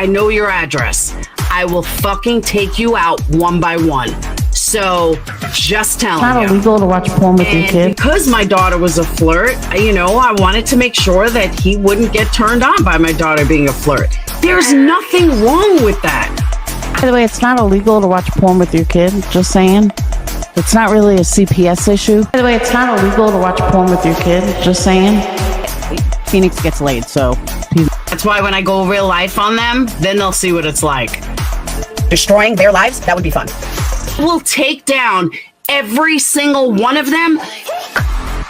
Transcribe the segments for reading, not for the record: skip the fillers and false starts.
I know your address. I will fucking take you out one by one. So, just telling you. It's not illegal to watch porn with your kid. Because my daughter was a flirt, I wanted to make sure that he wouldn't get turned on by my daughter being a flirt. There's nothing wrong with that. By the way, it's not illegal to watch porn with your kid. Just saying. It's not really a CPS issue. By the way, it's not illegal to watch porn with your kid. Just saying. Phoenix gets laid, so. That's why when I go real life on them, then they'll see what it's like. Destroying their lives, that would be fun. We'll take down every single one of them.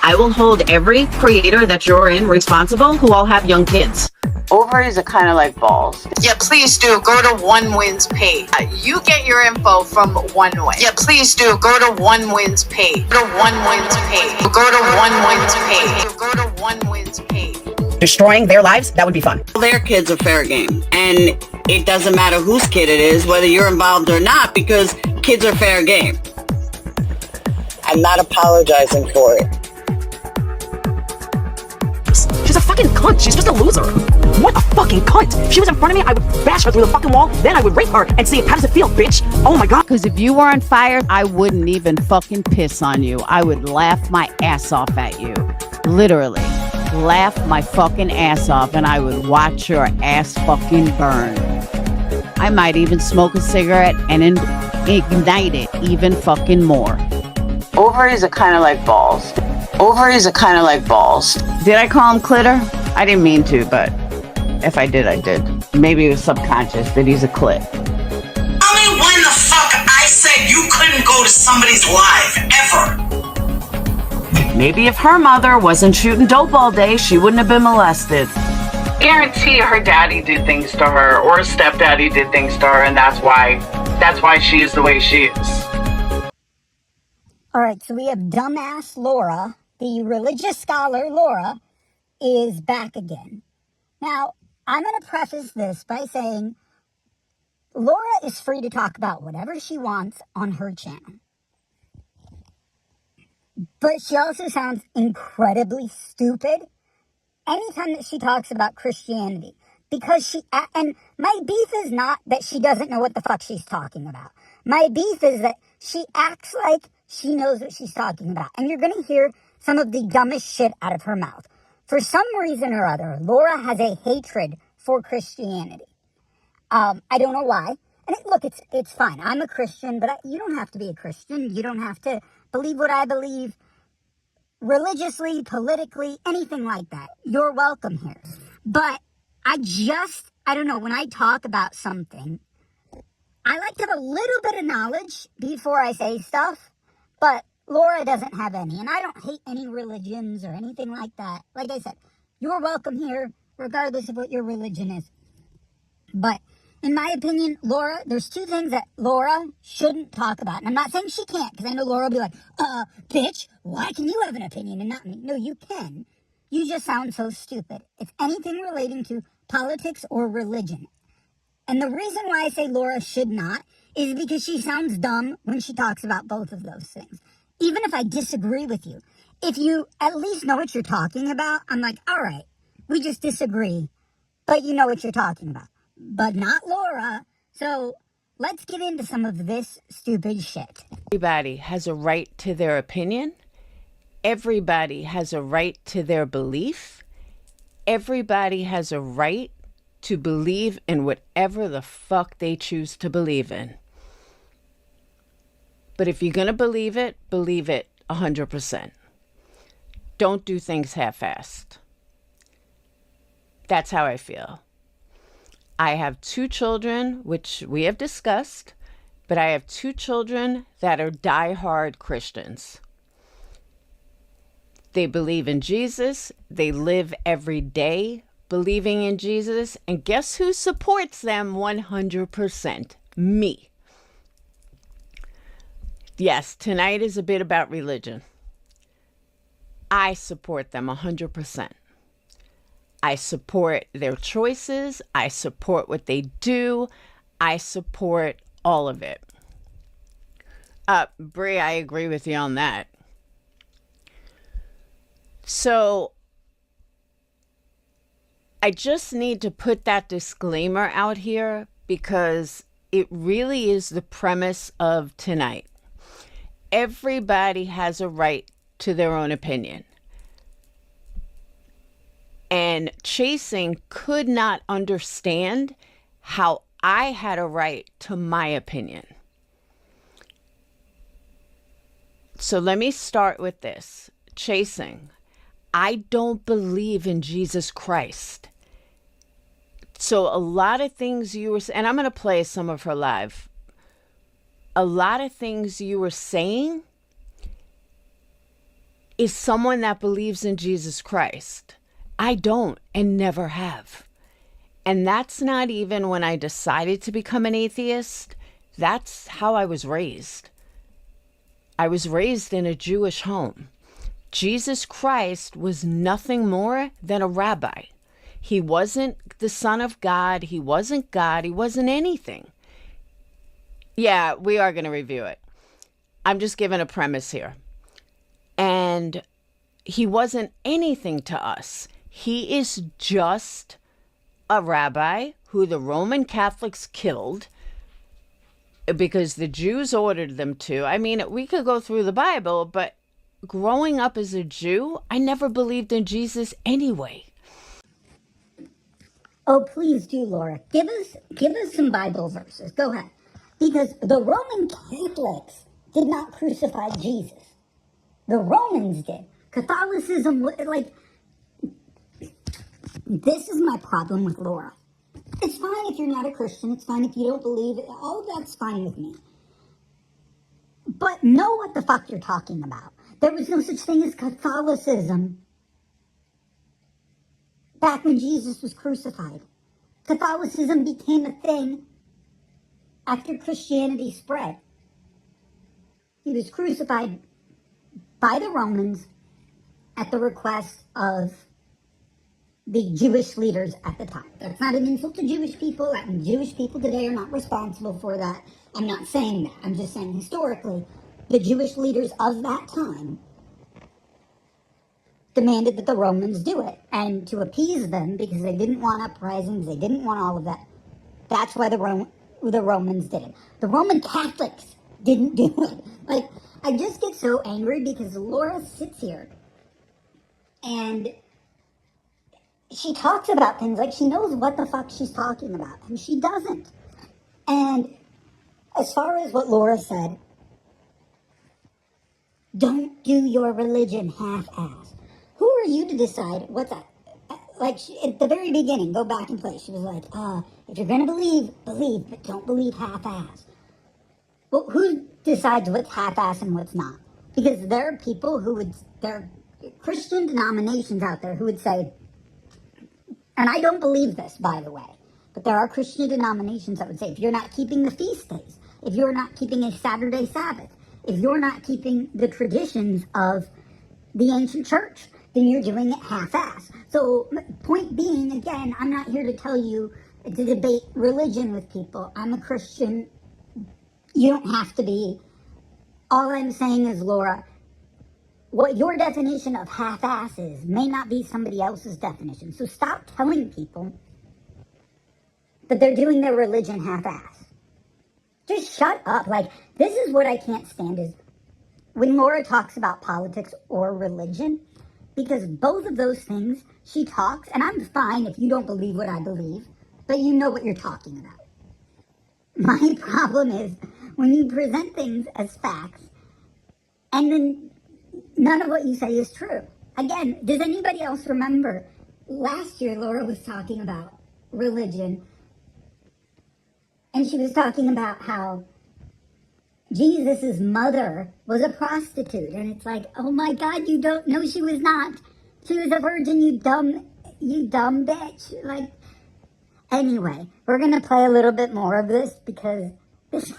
I will hold every creator that you're in responsible who all have young kids. Ovaries are kind of like balls. Yeah, please do. Go to One Wins page. You get your info from One Win. Yeah, please do. Go to One Wins page. Go to One Wins page. Go to One Wins page. Go to One Wins page. Destroying their lives, that would be fun. Their kids are fair game. And it doesn't matter whose kid it is, whether you're involved or not, because kids are fair game. I'm not apologizing for it. She's a fucking cunt. She's just a loser. What a fucking cunt. If she was in front of me, I would bash her through the fucking wall. Then I would rape her and see how does it feel, bitch. Oh my god. Because if you were on fire, I wouldn't even fucking piss on you. I would laugh my ass off at you. Literally. Laugh my fucking ass off and I would watch your ass fucking burn. I might even smoke a cigarette and ignite it even fucking more. Ovaries are kind of like balls. Ovaries are kind of like balls. Did I call him clitter? I didn't mean to, but if I did, I did. Maybe it was subconscious that he's a clit. Tell me when the fuck I said you couldn't go to somebody's live, ever. Maybe if her mother wasn't shooting dope all day, she wouldn't have been molested. Guarantee her daddy did things to her, or her stepdaddy did things to her, and that's why she is the way she is. All right, so we have dumbass Laura, the religious scholar Laura, is back again. Now, I'm going to preface this by saying Laura is free to talk about whatever she wants on her channel. But she also sounds incredibly stupid anytime that she talks about Christianity. Because and my beef is not that she doesn't know what the fuck she's talking about. My beef is that she acts like she knows what she's talking about. And you're going to hear some of the dumbest shit out of her mouth. For some reason or other, Laura has a hatred for Christianity. I don't know why. And look, it's fine. I'm a Christian, but you don't have to be a Christian. You don't have to believe what I believe religiously, politically, anything like that. You're welcome here. But I don't know, when I talk about something, I like to have a little bit of knowledge before I say stuff, but Laura doesn't have any, and I don't hate any religions or anything like that. Like I said, you're welcome here, regardless of what your religion is. But in my opinion, Laura, there's two things that Laura shouldn't talk about. And I'm not saying she can't, because I know Laura will be like, bitch, why can you have an opinion and not me? No, you can. You just sound so stupid. It's anything relating to politics or religion. And the reason why I say Laura should not is because she sounds dumb when she talks about both of those things. Even if I disagree with you, if you at least know what you're talking about, I'm like, all right, we just disagree, but you know what you're talking about. But not Laura. So let's get into some of this stupid shit. Everybody has a right to their opinion. Everybody has a right to their belief. Everybody has a right to believe in whatever the fuck they choose to believe in. But if you're going to believe it 100%. Don't do things half-assed. That's how I feel. I have 2 children, which we have discussed, but I have 2 children that are diehard Christians. They believe in Jesus. They live every day believing in Jesus. And guess who supports them 100%? Me. Yes, tonight is a bit about religion. I support them 100%. I support their choices. I support what they do. I support all of it. Brie, I agree with you on that. So, I just need to put that disclaimer out here because it really is the premise of tonight. Everybody has a right to their own opinion. And Chasing could not understand how I had a right to my opinion. So let me start with this. Chasing, I don't believe in Jesus Christ. So a lot of things you were saying, and I'm going to play some of her live. A lot of things you were saying is someone that believes in Jesus Christ. I don't and never have. And that's not even when I decided to become an atheist. That's how I was raised. I was raised in a Jewish home. Jesus Christ was nothing more than a rabbi. He wasn't the Son of God. He wasn't God. He wasn't anything. Yeah, we are going to review it. I'm just giving a premise here. And he wasn't anything to us. He is just a rabbi who the Roman Catholics killed because the Jews ordered them to. I mean, we could go through the Bible, but growing up as a Jew, I never believed in Jesus anyway. Oh, please do, Laura. Give us some Bible verses. Go ahead. Because the Roman Catholics did not crucify Jesus. The Romans did. Catholicism, like, this is my problem with Laura. It's fine if you're not a Christian. It's fine if you don't believe it. All that's fine with me. But know what the fuck you're talking about. There was no such thing as Catholicism back when Jesus was crucified. Catholicism became a thing after Christianity spread. He was crucified by the Romans at the request of the Jewish leaders at the time. That's not an insult to Jewish people. Jewish people today are not responsible for that. I'm not saying that. I'm just saying historically, the Jewish leaders of that time demanded that the Romans do it. And to appease them, because they didn't want uprisings, they didn't want all of that, that's why the Romans did it. The Roman Catholics didn't do it. Like, I just get so angry because Laura sits here and she talks about things like she knows what the fuck she's talking about, and she doesn't. And as far as what Laura said, don't do your religion half-ass. Who are you to decide what's that? Like, at the very beginning, go back and play. She was like, if you're going to believe, but don't believe half-ass. Well, who decides what's half-ass and what's not? Because there are people there are Christian denominations out there who would say, and I don't believe this, by the way, but there are Christian denominations that would say, if you're not keeping the feast days, if you're not keeping a Saturday Sabbath, if you're not keeping the traditions of the ancient church, then you're doing it half-ass. So, point being, again, I'm not here to tell you to debate religion with people. I'm a Christian. You don't have to be. All I'm saying is, Laura, what your definition of half-ass is may not be somebody else's definition. So stop telling people that they're doing their religion half-ass. Just shut up. Like, this is what I can't stand is when Laura talks about politics or religion, because both of those things she talks, and I'm fine if you don't believe what I believe, but you know what you're talking about. My problem is when you present things as facts and then none of what you say is true. Again, does anybody else remember last year Laura was talking about religion and she was talking about how Jesus's mother was a prostitute, and it's like, oh my God, you don't know she was not. She was a virgin, you dumb bitch. Like, anyway, we're gonna play a little bit more of this because this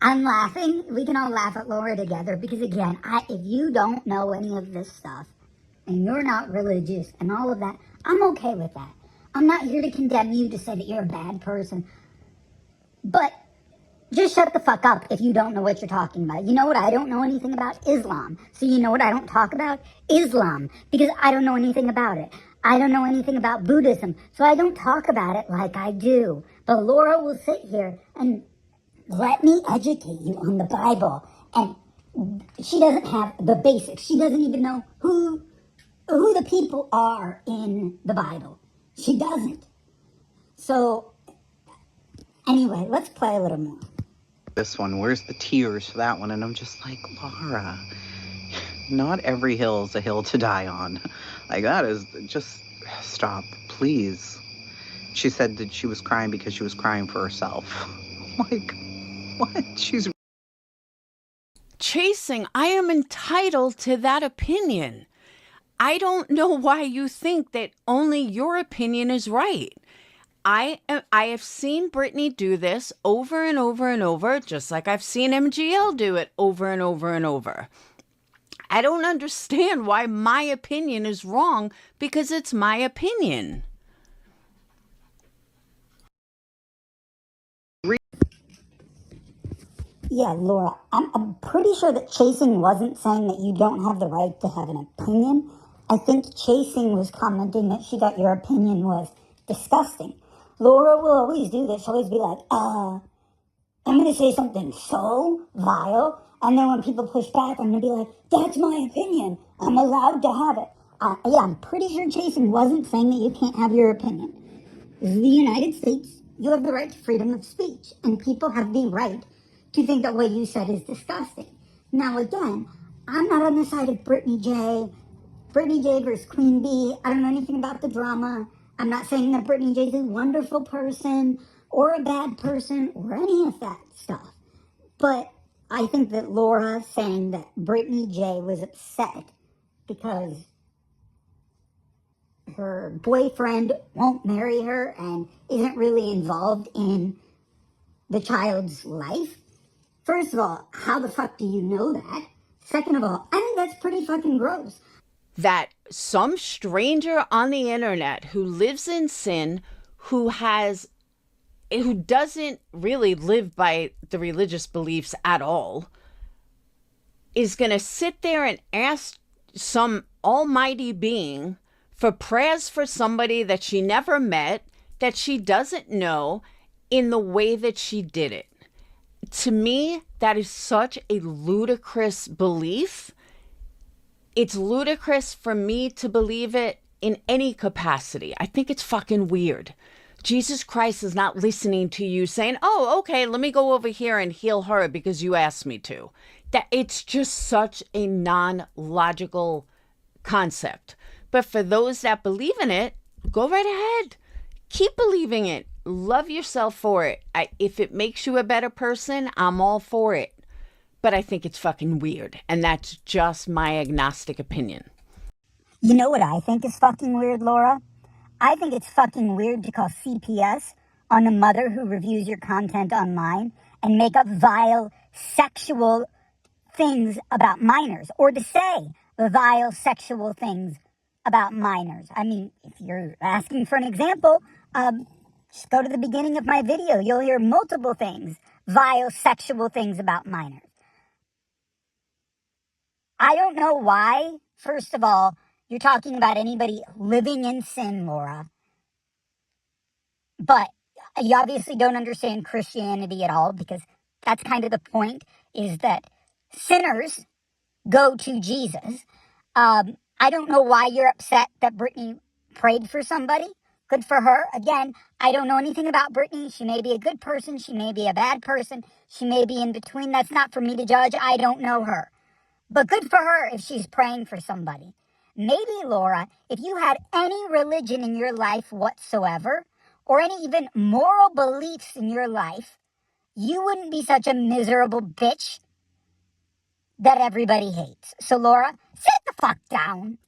I'm laughing. We can all laugh at Laura together because, again, if you don't know any of this stuff and you're not religious and all of that, I'm okay with that. I'm not here to condemn you to say that you're a bad person, but just shut the fuck up if you don't know what you're talking about. You know what? I don't know anything about Islam. So you know what I don't talk about? Islam. Because I don't know anything about it. I don't know anything about Buddhism, so I don't talk about it like I do. But Laura will sit here and let me educate you on the Bible. And she doesn't have the basics. She doesn't even know who the people are in the Bible. She doesn't. So, anyway, let's play a little more. This one, where's the tears for that one? And I'm just like, Laura, not every hill is a hill to die on. Like, that is just, stop, please. She said that she was crying because she was crying for herself. Like, what? She's Chasing, I am entitled to that opinion. I don't know why you think that only your opinion is right. I have seen Britney do this over and over and over, just like I've seen MGL do it over and over and over. I don't understand why my opinion is wrong because it's my opinion. Yeah, Laura, I'm pretty sure that Chasing wasn't saying that you don't have the right to have an opinion. I think Chasing was commenting that she thought your opinion was disgusting. Laura will always do this. She'll always be like, I'm going to say something so vile. And then when people push back, I'm going to be like, that's my opinion. I'm allowed to have it. Yeah, I'm pretty sure Chasing wasn't saying that you can't have your opinion. This is the United States. You have the right to freedom of speech. And people have the right to think that what you said is disgusting. Now, again, I'm not on the side of Brittany J. Brittany J versus Queen Bee. I don't know anything about the drama. I'm not saying that Brittany J is a wonderful person or a bad person or any of that stuff. But I think that Laura saying that Brittany J was upset because her boyfriend won't marry her and isn't really involved in the child's life. First of all, how the fuck do you know that? Second of all, I think that's pretty fucking gross. That some stranger on the internet who lives in sin, who doesn't really live by the religious beliefs at all, is going to sit there and ask some almighty being for prayers for somebody that she never met, that she doesn't know, in the way that she did it. To me, that is such a ludicrous belief. It's ludicrous for me to believe it in any capacity. I think it's fucking weird. Jesus Christ is not listening to you saying, oh, okay, let me go over here and heal her because you asked me to. That it's just such a non-logical concept. But for those that believe in it, go right ahead. Keep believing it. Love yourself for it. If it makes you a better person, I'm all for it. But I think it's fucking weird. And that's just my agnostic opinion. You know what I think is fucking weird, Laura? I think it's fucking weird to call CPS on a mother who reviews your content online and make up vile sexual things about minors, or to say vile sexual things about minors. I mean, if you're asking for an example, just go to the beginning of my video. You'll hear multiple things, vile sexual things about minors. I don't know why, first of all, you're talking about anybody living in sin, Laura. But you obviously don't understand Christianity at all, because that's kind of the point, is that sinners go to Jesus. I don't know why you're upset that Brittany prayed for somebody. Good for her. Again, I don't know anything about Brittany. She may be a good person. She may be a bad person. She may be in between. That's not for me to judge. I don't know her. But good for her if she's praying for somebody. Maybe, Laura, if you had any religion in your life whatsoever, or any even moral beliefs in your life, you wouldn't be such a miserable bitch that everybody hates. So, Laura, sit the fuck down.